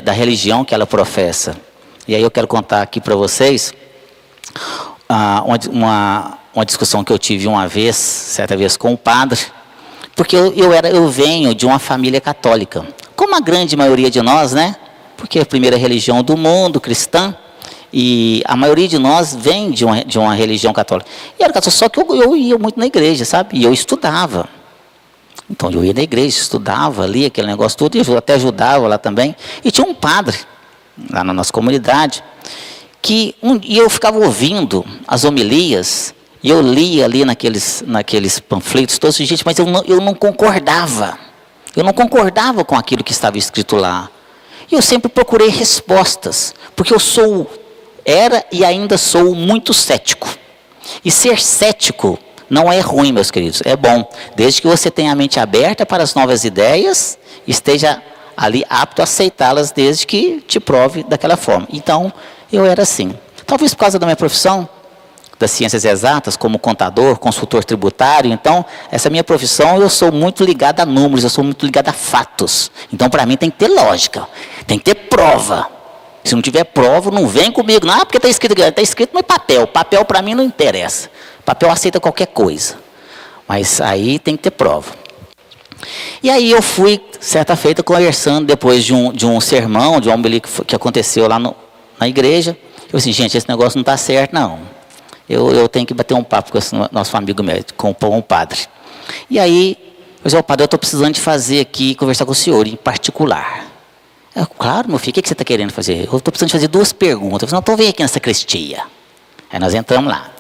da religião que ela professa. E aí eu quero contar aqui para vocês uma discussão que eu tive certa vez com o padre, porque eu venho de uma família católica, como a grande maioria de nós, né? Porque é a primeira religião do mundo, cristã, e a maioria de nós vem de uma religião católica. E era católico, só que eu ia muito na igreja, sabe? E eu estudava. Então eu ia na igreja, estudava ali, aquele negócio todo, e eu até ajudava lá também. E tinha um padre lá na nossa comunidade, e eu ficava ouvindo as homilias, e eu lia ali naqueles panfletos todos, gente, mas eu não concordava. Eu não concordava com aquilo que estava escrito lá. E eu sempre procurei respostas, porque era e ainda sou muito cético. E ser cético não é ruim, meus queridos, é bom, desde que você tenha a mente aberta para as novas ideias, esteja ali apto a aceitá-las, desde que te prove daquela forma. Então, eu era assim. Talvez por causa da minha profissão, das ciências exatas, como contador, consultor tributário. Então, essa minha profissão, eu sou muito ligado a números, eu sou muito ligado a fatos. Então, para mim, tem que ter lógica, tem que ter prova. Se não tiver prova, não vem comigo. Não, porque está escrito no papel. Papel, para mim, não interessa. Papel aceita qualquer coisa. Mas aí tem que ter prova. E aí eu fui, certa feita, conversando, depois de um sermão, de um homilía que aconteceu lá na igreja. Eu falei assim, gente, esse negócio não está certo, não. Eu tenho que bater um papo com esse nosso amigo médico, com o padre. E aí, eu disse, padre, eu estou precisando de fazer aqui, conversar com o senhor em particular. Claro, meu filho, o que você está querendo fazer? Eu estou precisando de fazer 2 perguntas. Eu falei, não, então vem aqui na sacristia. Aí nós entramos lá.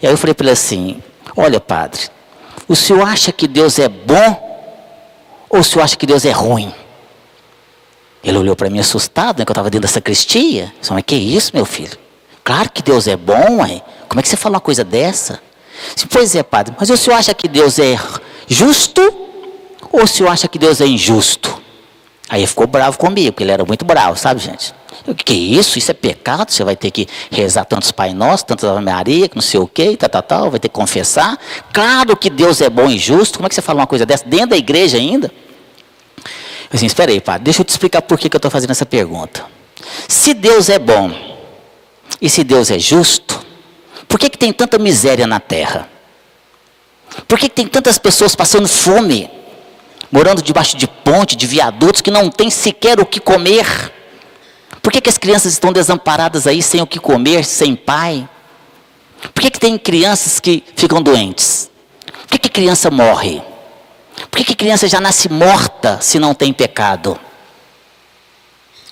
E aí eu falei para ele assim, olha, padre, o senhor acha que Deus é bom ou o senhor acha que Deus é ruim? Ele olhou para mim assustado, né, que eu estava dentro da sacristia. Eu disse, mas que isso, meu filho? Claro que Deus é bom, ué. Como é que você fala uma coisa dessa? Disse, pois é, padre, mas o senhor acha que Deus é justo ou o senhor acha que Deus é injusto? Aí ele ficou bravo comigo, porque ele era muito bravo, sabe, gente? Eu, que isso? Isso é pecado? Você vai ter que rezar tantos Pai Nosso, tantas Ave Maria, que não sei o quê, tal, vai ter que confessar. Claro que Deus é bom e justo. Como é que você fala uma coisa dessa dentro da igreja ainda? Eu assim, espera aí, padre, deixa eu te explicar por que eu estou fazendo essa pergunta. Se Deus é bom e se Deus é justo, por que tem tanta miséria na terra? Por que tem tantas pessoas passando fome, morando debaixo de ponte, de viadutos, que não tem sequer o que comer? Por que as crianças estão desamparadas aí, sem o que comer, sem pai? Por que tem crianças que ficam doentes? Por que criança morre? Por que criança já nasce morta se não tem pecado?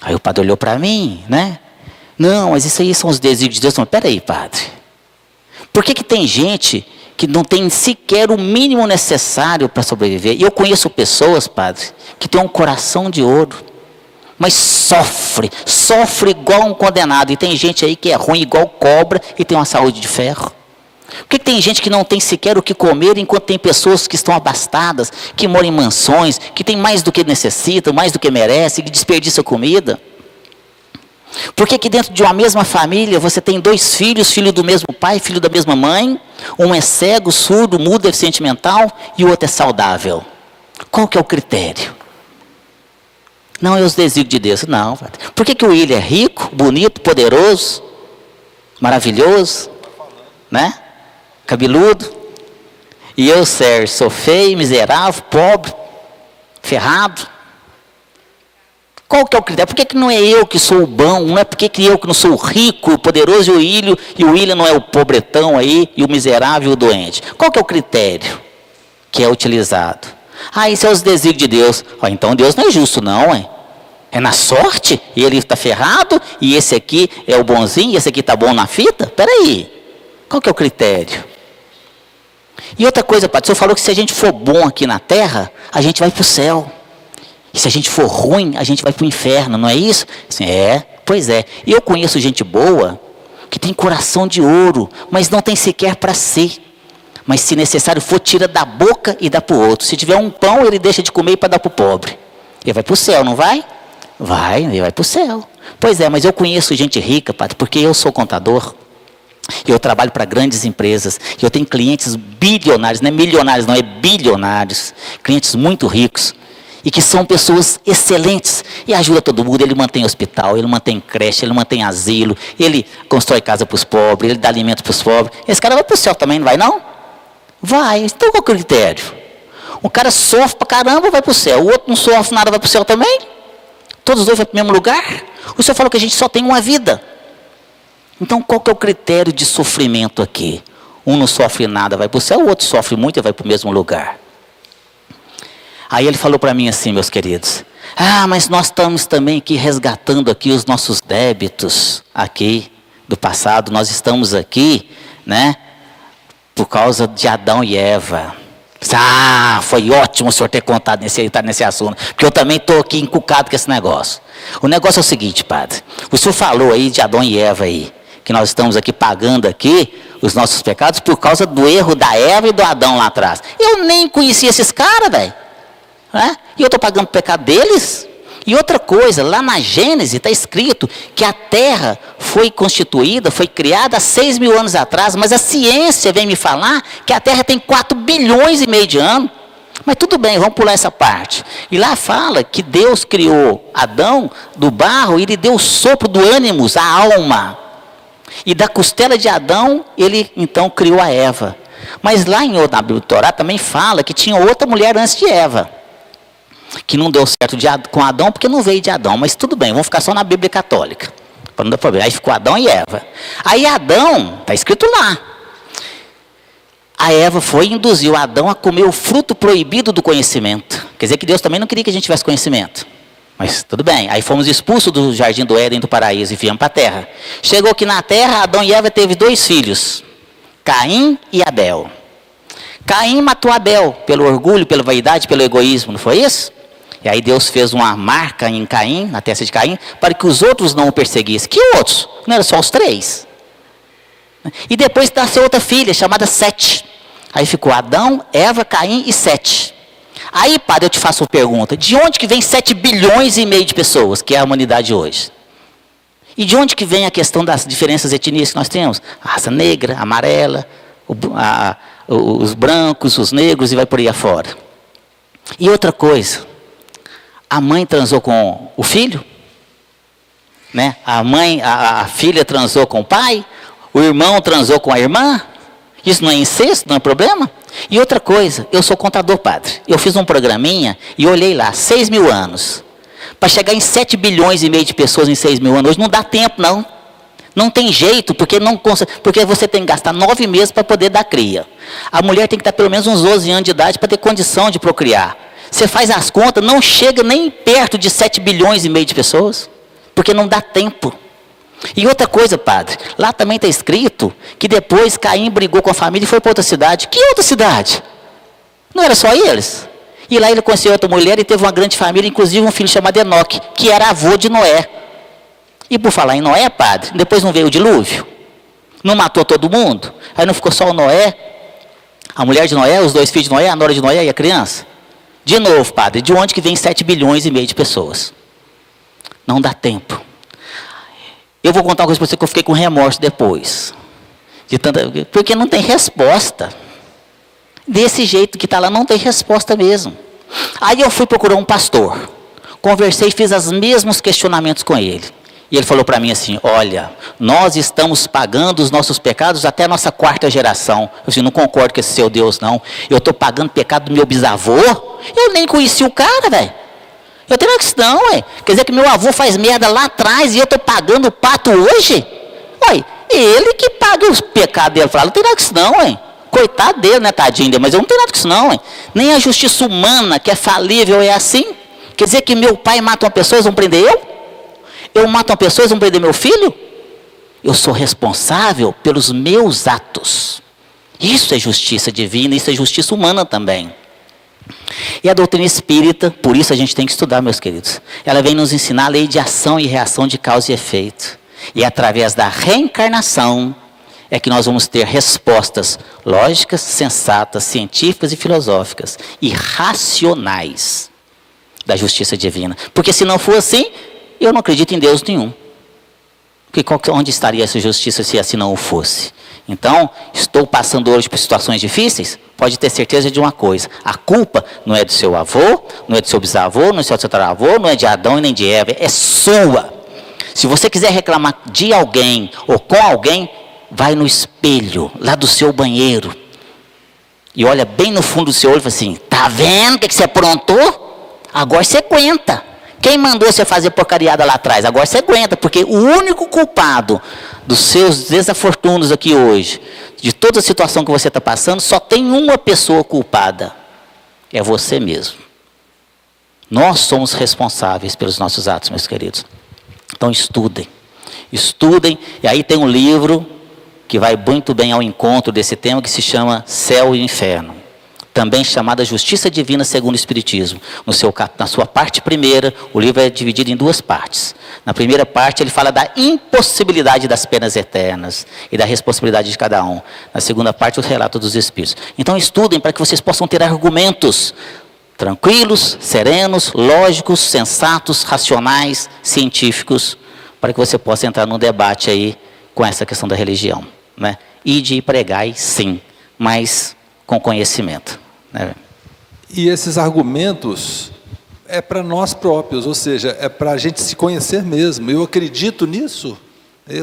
Aí o padre olhou para mim, né? Não, mas isso aí são os desígnios de Deus. Não, peraí, padre. Por que tem gente que não tem sequer o mínimo necessário para sobreviver? E eu conheço pessoas, padre, que têm um coração de ouro, mas sofre igual um condenado. E tem gente aí que é ruim igual cobra e tem uma saúde de ferro. Por que tem gente que não tem sequer o que comer, enquanto tem pessoas que estão abastadas, que moram em mansões, que tem mais do que necessitam, mais do que merecem, que desperdiçam comida? Por que dentro de uma mesma família você tem 2 filhos, filho do mesmo pai, filho da mesma mãe, um é cego, surdo, mudo, deficiente mental e o outro é saudável? Qual que é o critério? Não é os desígnios de Deus, não. Por que o William é rico, bonito, poderoso, maravilhoso, né? Cabeludo, e eu, Sérgio, sou feio, miserável, pobre, ferrado? Qual que é o critério? Por que não é eu que sou o bom? Não é porque eu que não sou o rico, o poderoso e o William não é o pobretão aí, e o miserável e o doente? Qual que é o critério que é utilizado? Isso é os desígnios de Deus. Então Deus não é justo não, hein? É na sorte, e ele está ferrado, e esse aqui é o bonzinho, e esse aqui está bom na fita? Peraí, qual que é o critério? E outra coisa, padre, o senhor falou que se a gente for bom aqui na terra, a gente vai para o céu. E se a gente for ruim, a gente vai para o inferno, não é isso? Assim, pois é. E eu conheço gente boa, que tem coração de ouro, mas não tem sequer para si. Mas se necessário for, tira da boca e dá para o outro. Se tiver um pão, ele deixa de comer para dar para o pobre. Ele vai para o céu, não vai? Vai, ele vai para o céu. Pois é, mas eu conheço gente rica, padre, porque eu sou contador. Eu trabalho para grandes empresas. Eu tenho clientes bilionários, não é milionários, não, é bilionários. Clientes muito ricos. E que são pessoas excelentes. E ajuda todo mundo. Ele mantém hospital, ele mantém creche, ele mantém asilo. Ele constrói casa para os pobres, ele dá alimento para os pobres. Esse cara vai para o céu também, não vai não? Vai. Então qual é o critério? Um cara sofre para caramba, vai para o céu. O outro não sofre nada, vai para o céu também? Todos os dois vão para o mesmo lugar? O senhor falou que a gente só tem uma vida. Então, qual que é o critério de sofrimento aqui? Um não sofre nada, vai para o céu, o outro sofre muito e vai para o mesmo lugar. Aí ele falou para mim assim, meus queridos, mas nós estamos também aqui resgatando aqui os nossos débitos aqui do passado. Nós estamos aqui, né, por causa de Adão e Eva. Foi ótimo o senhor ter contado nesse assunto, porque eu também estou aqui encucado com esse negócio. O negócio é o seguinte, padre, o senhor falou aí de Adão e Eva aí, que nós estamos aqui pagando aqui os nossos pecados por causa do erro da Eva e do Adão lá atrás. Eu nem conhecia esses caras, velho. E eu estou pagando o pecado deles? E outra coisa, lá na Gênesis está escrito que a terra foi constituída, foi criada há 6.000 anos atrás, mas a ciência vem me falar que a terra tem 4 bilhões e meio de anos. Mas tudo bem, vamos pular essa parte. E lá fala que Deus criou Adão do barro e ele deu o sopro do ânimos, a alma. E da costela de Adão, ele então criou a Eva. Mas lá na Bíblia do Torá também fala que tinha outra mulher antes de Eva. Que não deu certo com Adão porque não veio de Adão. Mas tudo bem, vamos ficar só na Bíblia católica. Para não dar problema. Aí ficou Adão e Eva. Aí Adão, está escrito lá. A Eva foi e induziu Adão a comer o fruto proibido do conhecimento. Quer dizer que Deus também não queria que a gente tivesse conhecimento. Mas tudo bem. Aí fomos expulsos do jardim do Éden, do paraíso, e viemos para a terra. Chegou aqui na terra, Adão e Eva teve 2 filhos. Caim e Abel. Caim matou Abel pelo orgulho, pela vaidade, pelo egoísmo, não foi isso? E aí Deus fez uma marca em Caim, na testa de Caim, para que os outros não o perseguissem. Que outros? Não eram só os 3. E depois nasceu outra filha, chamada Sete. Aí ficou Adão, Eva, Caim e Sete. Aí, padre, eu te faço uma pergunta. De onde que vem 7 bilhões e meio de pessoas, que é a humanidade hoje? E de onde que vem a questão das diferenças etnias que nós temos? A raça negra, amarela, os brancos, os negros e vai por aí afora. E outra coisa, a mãe transou com o filho, né? A filha transou com o pai, o irmão transou com a irmã. Isso não é incesto, não é problema? E outra coisa, eu sou contador, padre. Eu fiz um programinha e olhei lá, 6.000 anos. Para chegar em 7 bilhões e meio de pessoas em 6.000 anos, hoje não dá tempo, não. Não tem jeito, porque você tem que gastar 9 meses para poder dar cria. A mulher tem que estar pelo menos uns 12 anos de idade para ter condição de procriar. Você faz as contas, não chega nem perto de 7 bilhões e meio de pessoas, porque não dá tempo. E outra coisa, padre, lá também está escrito que depois Caim brigou com a família e foi para outra cidade. Que outra cidade? Não era só eles? E lá ele conheceu outra mulher e teve uma grande família, inclusive um filho chamado Enoque, que era avô de Noé. E por falar em Noé, padre, depois não veio o dilúvio? Não matou todo mundo? Aí não ficou só o Noé, a mulher de Noé, os 2 filhos de Noé, a nora de Noé e a criança? De novo, padre, de onde que vem 7 bilhões e meio de pessoas? Não dá tempo. Eu vou contar uma coisa para você que eu fiquei com remorso depois. Porque não tem resposta. Desse jeito que está lá, não tem resposta mesmo. Aí eu fui procurar um pastor. Conversei e fiz os mesmos questionamentos com ele. E ele falou para mim assim, olha, nós estamos pagando os nossos pecados até a nossa 4ª geração. Eu disse, não concordo com esse seu Deus, não. Eu estou pagando o pecado do meu bisavô. Eu nem conheci o cara, velho. Eu tenho uma questão, ué. Quer dizer que meu avô faz merda lá atrás e eu estou pagando o pato hoje? Ué, ele que paga os pecados dele. Fala, não tem nada com isso não, ué. Coitado dele, né, tadinho dele, mas eu não tenho nada com isso não, ué. Nem a justiça humana, que é falível, é assim. Quer dizer que meu pai mata uma pessoa, eles vão prender eu? Eu mato uma pessoa, eles vão prender meu filho? Eu sou responsável pelos meus atos. Isso é justiça divina, isso é justiça humana também. E a doutrina espírita, por isso a gente tem que estudar, meus queridos. Ela vem nos ensinar a lei de ação e reação de causa e efeito. E através da reencarnação é que nós vamos ter respostas lógicas, sensatas, científicas e filosóficas. E racionais da justiça divina. Porque se não for assim, eu não acredito em Deus nenhum. Porque onde estaria essa justiça se assim não o fosse? Então, estou passando hoje por situações difíceis? Pode ter certeza de uma coisa. A culpa não é do seu avô, não é do seu bisavô, não é do seu tataravô, não é de Adão e nem de Eva. É sua. Se você quiser reclamar de alguém ou com alguém, vai no espelho, lá do seu banheiro. E olha bem no fundo do seu olho e fala assim, tá vendo o que você aprontou? Agora você aguenta. Quem mandou você fazer porcariada lá atrás? Agora você aguenta, porque o único culpado dos seus desafortunos aqui hoje, de toda a situação que você está passando, só tem uma pessoa culpada. É você mesmo. Nós somos responsáveis pelos nossos atos, meus queridos. Então estudem. Estudem. E aí tem um livro que vai muito bem ao encontro desse tema, que se chama Céu e Inferno. Também chamada Justiça Divina segundo o Espiritismo. Na sua parte primeira, o livro é dividido em 2 partes. Na primeira parte, ele fala da impossibilidade das penas eternas e da responsabilidade de cada um. Na segunda parte, o relato dos Espíritos. Então, estudem para que vocês possam ter argumentos tranquilos, serenos, lógicos, sensatos, racionais, científicos, para que você possa entrar num debate aí com essa questão da religião, né? E de pregar, sim, mas com conhecimento, né? E esses argumentos é para nós próprios, ou seja, é para a gente se conhecer mesmo. Eu acredito nisso.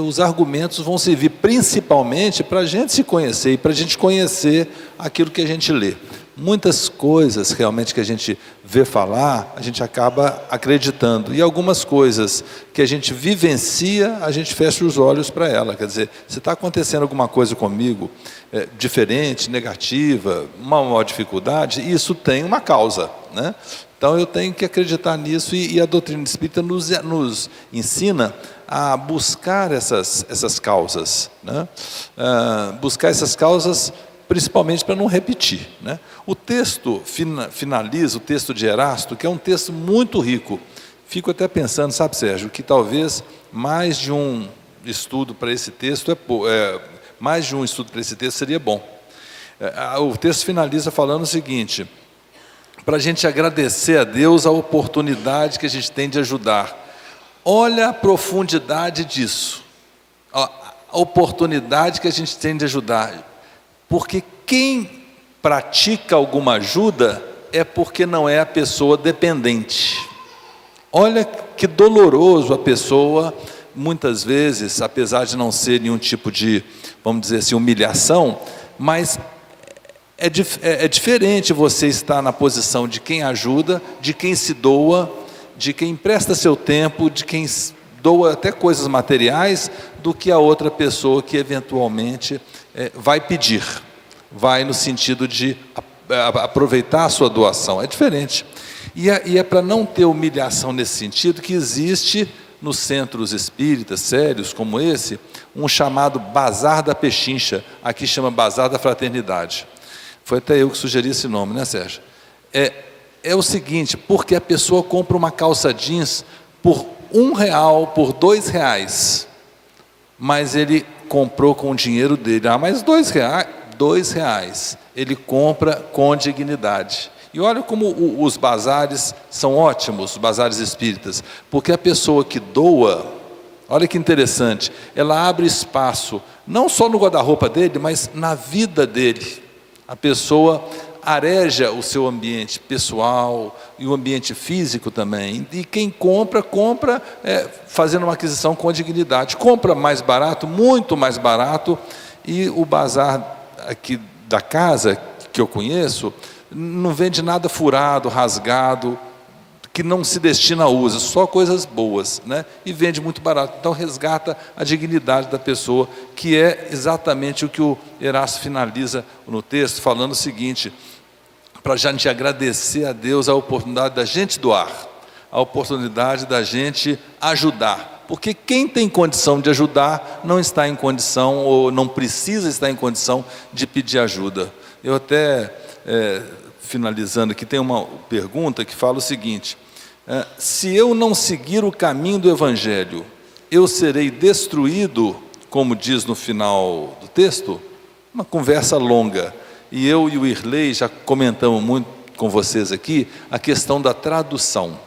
Os argumentos vão servir principalmente para a gente se conhecer e para a gente conhecer aquilo que a gente lê. Muitas coisas realmente que a gente vê falar, a gente acaba acreditando. E algumas coisas que a gente vivencia, a gente fecha os olhos para ela. Quer dizer, se está acontecendo alguma coisa comigo diferente, negativa, uma maior dificuldade, isso tem uma causa, né? Então eu tenho que acreditar nisso e a doutrina espírita nos ensina a buscar essas causas, né? Buscar essas causas principalmente para não repetir, né? O texto finaliza, o texto de Erasto, que é um texto muito rico. Fico até pensando, sabe, Sérgio, que talvez mais de um estudo para esse texto seria bom. O texto finaliza falando o seguinte: para a gente agradecer a Deus a oportunidade que a gente tem de ajudar. Olha a profundidade disso, a oportunidade que a gente tem de ajudar. Porque quem pratica alguma ajuda é porque não é a pessoa dependente. Olha que doloroso a pessoa, muitas vezes, apesar de não ser nenhum tipo de, vamos dizer assim, humilhação, mas é diferente você estar na posição de quem ajuda, de quem se doa, de quem empresta seu tempo, de quem doa até coisas materiais, do que a outra pessoa que eventualmente vai pedir, vai no sentido de aproveitar a sua doação. É diferente. E é para não ter humilhação nesse sentido que existe nos centros espíritas sérios como esse, um chamado Bazar da Pechincha, aqui chama Bazar da Fraternidade. Foi até eu que sugeri esse nome, né, Sérgio? É o seguinte, porque a pessoa compra uma calça jeans por R$1, por R$2, mas ele comprou com o dinheiro dele. Mas R$2, ele compra com dignidade. E olha como os bazares são ótimos, os bazares espíritas, porque a pessoa que doa, olha que interessante, ela abre espaço, não só no guarda-roupa dele, mas na vida dele. A pessoa areja o seu ambiente pessoal e o ambiente físico também. E quem compra fazendo uma aquisição com dignidade. Compra mais barato, muito mais barato. E o bazar aqui da casa, que eu conheço, não vende nada furado, rasgado, que não se destina a uso, só coisas boas, né? E vende muito barato. Então resgata a dignidade da pessoa, que é exatamente o que o Erasto finaliza no texto, falando o seguinte: para a gente agradecer a Deus a oportunidade da gente doar, a oportunidade da gente ajudar. Porque quem tem condição de ajudar não está em condição, ou não precisa estar em condição de pedir ajuda. Eu até, finalizando aqui, tem uma pergunta que fala o seguinte: se eu não seguir o caminho do Evangelho, eu serei destruído, como diz no final do texto? Uma conversa longa. E eu e o Irley já comentamos muito com vocês aqui a questão da tradução,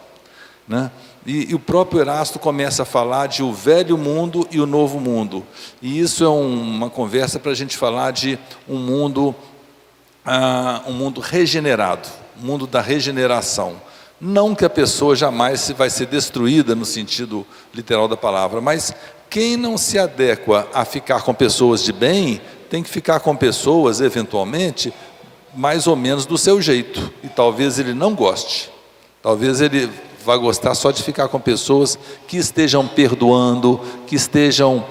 né? E o próprio Erasto começa a falar de o velho mundo e o novo mundo. E isso é uma conversa para a gente falar de um mundo regenerado, um mundo da regeneração. Não que a pessoa jamais vai ser destruída no sentido literal da palavra, mas quem não se adequa a ficar com pessoas de bem, tem que ficar com pessoas, eventualmente, mais ou menos do seu jeito. E talvez ele não goste. Talvez ele vai gostar só de ficar com pessoas que estejam perdoando, que estejam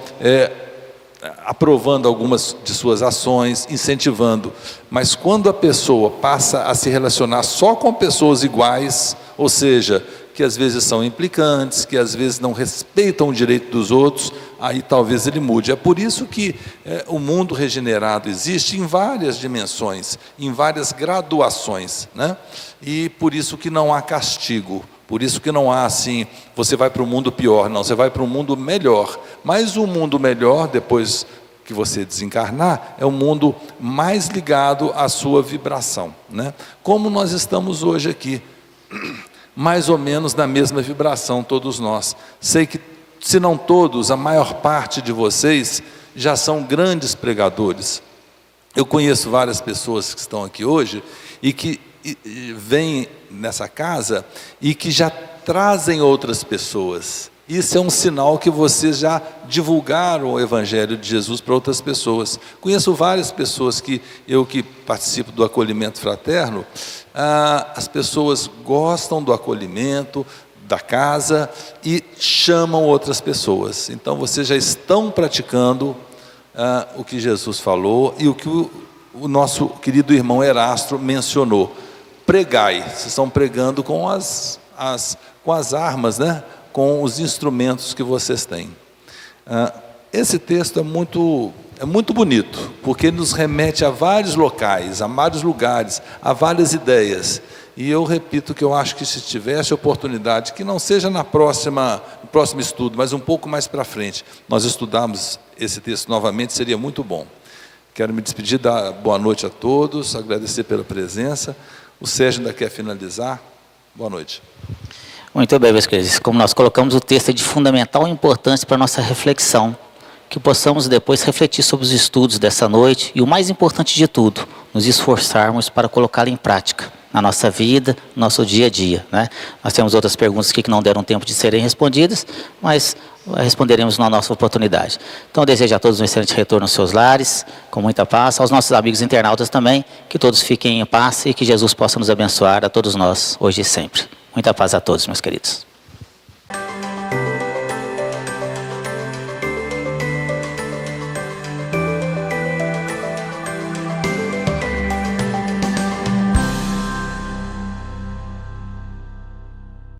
aprovando algumas de suas ações, incentivando. Mas quando a pessoa passa a se relacionar só com pessoas iguais, ou seja, que às vezes são implicantes, que às vezes não respeitam o direito dos outros, aí talvez ele mude. É por isso que o mundo regenerado existe em várias dimensões, em várias graduações, né? E por isso que não há castigo, por isso que não há assim, você vai para o mundo pior, não, você vai para um mundo melhor. Mas o mundo melhor, depois que você desencarnar, é o mundo mais ligado à sua vibração, né? Como nós estamos hoje aqui, mais ou menos na mesma vibração todos nós. Sei que, se não todos, a maior parte de vocês já são grandes pregadores. Eu conheço várias pessoas que estão aqui hoje e que vêm nessa casa e que já trazem outras pessoas. Isso é um sinal que vocês já divulgaram o Evangelho de Jesus para outras pessoas. Conheço várias pessoas que participo do acolhimento fraterno, as pessoas gostam do acolhimento, da casa, e chamam outras pessoas. Então vocês já estão praticando o que Jesus falou e o que o nosso querido irmão Erasto mencionou. Pregai, vocês estão pregando com as armas, né? Com os instrumentos que vocês têm. Esse texto é muito bonito, porque ele nos remete a vários locais, a vários lugares, a várias ideias. E eu repito que eu acho que, se tivesse oportunidade, que não seja no próximo estudo, mas um pouco mais para frente, nós estudarmos esse texto novamente, seria muito bom. Quero me despedir, dar boa noite a todos, agradecer pela presença. O Sérgio ainda quer finalizar. Boa noite. Muito bem, meus queridos. Como nós colocamos, o texto é de fundamental importância para a nossa reflexão, que possamos depois refletir sobre os estudos dessa noite e, o mais importante de tudo, nos esforçarmos para colocá-lo em prática na nossa vida, no nosso dia a dia, né? Nós temos outras perguntas aqui que não deram tempo de serem respondidas, mas responderemos na nossa oportunidade. Então, eu desejo a todos um excelente retorno aos seus lares, com muita paz, aos nossos amigos internautas também, que todos fiquem em paz e que Jesus possa nos abençoar a todos nós, hoje e sempre. Muita paz a todos, meus queridos.